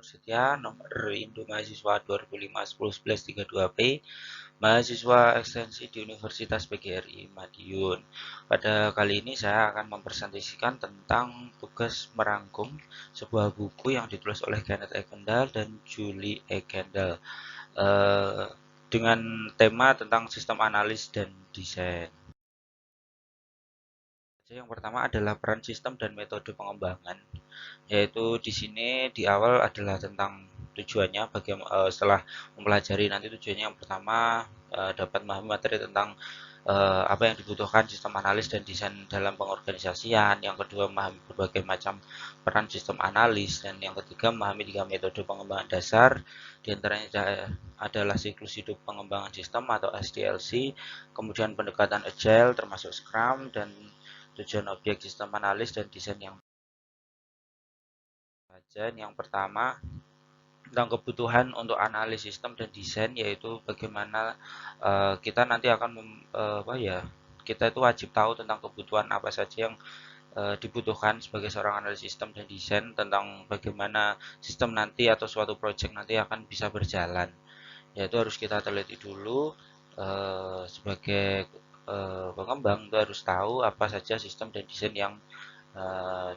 Nursetia, nomor induk mahasiswa 2005-10-11-32P, mahasiswa ekstensi di Universitas PGRI Madiun. Pada kali ini saya akan mempresentasikan tentang tugas merangkum sebuah buku yang ditulis oleh Kenneth Ekendal dan Julie Ekendal eh, dengan tema tentang sistem analis dan desain. Yang pertama adalah peran sistem dan metode pengembangan, yaitu di sini di awal adalah tentang tujuannya, setelah mempelajari nanti tujuannya yang pertama dapat memahami materi tentang apa yang dibutuhkan sistem analis dan desain dalam pengorganisasian, yang kedua memahami berbagai macam peran sistem analis, dan yang ketiga memahami 3 metode pengembangan dasar, diantaranya adalah siklus hidup pengembangan sistem atau SDLC, kemudian pendekatan agile termasuk Scrum, dan tujuan objek sistem analis dan desain yang yang pertama tentang kebutuhan untuk analisis sistem dan desain, yaitu bagaimana kita nanti akan kita itu wajib tahu tentang kebutuhan apa saja yang dibutuhkan sebagai seorang analis sistem dan desain, tentang bagaimana sistem nanti atau suatu project nanti akan bisa berjalan, yaitu harus kita teliti dulu. Sebagai pengembang itu harus tahu apa saja sistem dan desain yang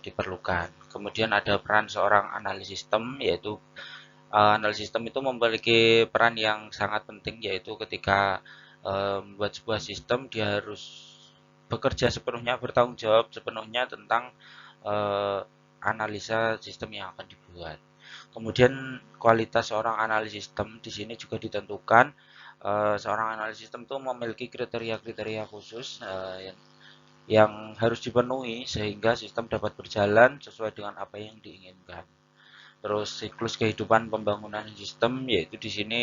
diperlukan. Kemudian ada peran seorang analis sistem, yaitu analis sistem itu memiliki peran yang sangat penting, yaitu ketika membuat sebuah sistem dia harus bekerja sepenuhnya, bertanggung jawab sepenuhnya tentang eh, analisa sistem yang akan dibuat. Kemudian kualitas seorang analis sistem di sini juga ditentukan. Seorang analis sistem itu memiliki kriteria-kriteria khusus yang harus dipenuhi sehingga sistem dapat berjalan sesuai dengan apa yang diinginkan. Terus siklus kehidupan pembangunan sistem, yaitu di sini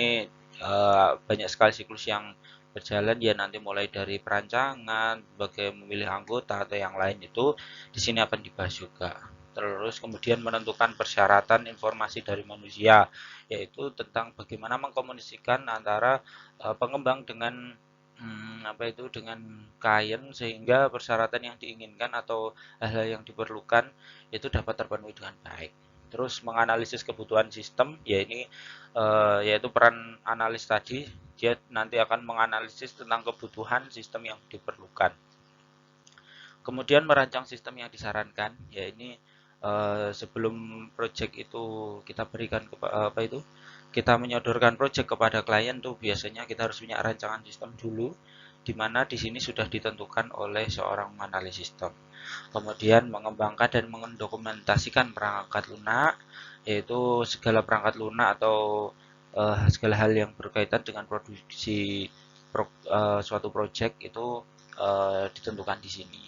banyak sekali siklus yang berjalan ya, nanti mulai dari perancangan, bagaimana memilih anggota atau yang lain itu di sini akan dibahas juga. Terus kemudian menentukan persyaratan informasi dari manusia, yaitu tentang bagaimana mengkomunikasikan antara pengembang dengan dengan klien sehingga persyaratan yang diinginkan atau hal-hal yang diperlukan itu dapat terpenuhi dengan baik. Terus menganalisis kebutuhan sistem, yaitu peran analis tadi, dia nanti akan menganalisis tentang kebutuhan sistem yang diperlukan. Kemudian merancang sistem yang disarankan, ya ini sebelum project itu kita berikan kita menyodorkan project kepada klien tuh biasanya kita harus punya rancangan sistem dulu, di mana di sini sudah ditentukan oleh seorang analis sistem. Kemudian mengembangkan dan mendokumentasikan perangkat lunak, yaitu segala perangkat lunak atau segala hal yang berkaitan dengan produksi suatu project itu ditentukan di sini.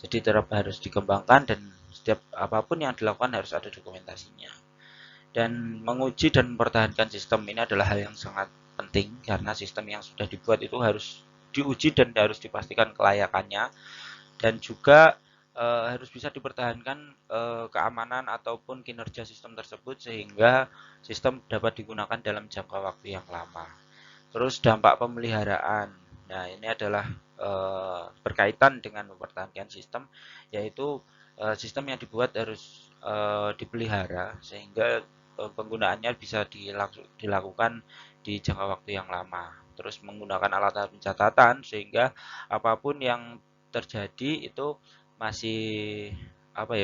Jadi tetap harus dikembangkan dan setiap apapun yang dilakukan harus ada dokumentasinya. Dan menguji dan mempertahankan sistem ini adalah hal yang sangat penting karena sistem yang sudah dibuat itu harus diuji dan harus dipastikan kelayakannya, dan juga harus bisa dipertahankan keamanan ataupun kinerja sistem tersebut sehingga sistem dapat digunakan dalam jangka waktu yang lama. Terus dampak pemeliharaan. Nah, ini adalah berkaitan dengan mempertahankan sistem, yaitu sistem yang dibuat harus dipelihara sehingga penggunaannya bisa dilakukan di jangka waktu yang lama. Terus menggunakan alat pencatatan sehingga apapun yang terjadi itu masih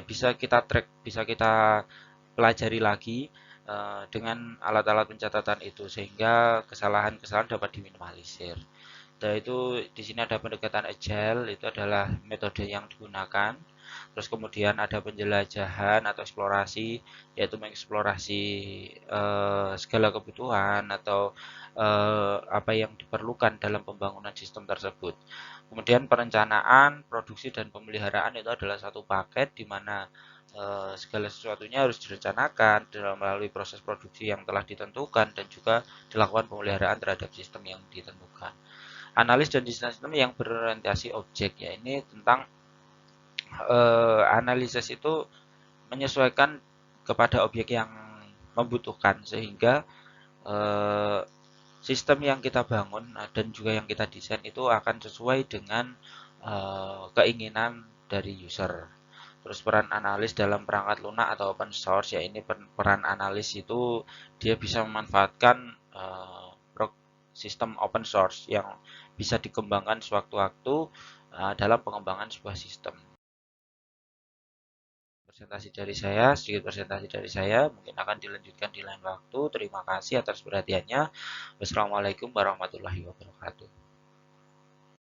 bisa kita track, bisa kita pelajari lagi dengan alat-alat pencatatan itu sehingga kesalahan-kesalahan dapat diminimalisir. Dan itu di sini ada pendekatan agile, itu adalah metode yang digunakan. Terus kemudian ada penjelajahan atau eksplorasi, yaitu mengeksplorasi segala kebutuhan atau apa yang diperlukan dalam pembangunan sistem tersebut. Kemudian perencanaan, produksi dan pemeliharaan itu adalah satu paket di mana segala sesuatunya harus direncanakan dalam melalui proses produksi yang telah ditentukan dan juga dilakukan pemeliharaan terhadap sistem yang ditentukan. Analis dan desain sistem yang berorientasi objek, ya ini tentang analisis itu menyesuaikan kepada objek yang membutuhkan sehingga eh, sistem yang kita bangun dan juga yang kita desain itu akan sesuai dengan keinginan dari user. Terus peran analis dalam perangkat lunak atau open source, ya ini peran analis itu dia bisa memanfaatkan sistem open source yang bisa dikembangkan sewaktu-waktu dalam pengembangan sebuah sistem. Presentasi dari saya, sedikit presentasi dari saya, mungkin akan dilanjutkan di lain waktu. Terima kasih atas perhatiannya. Wassalamualaikum warahmatullahi wabarakatuh.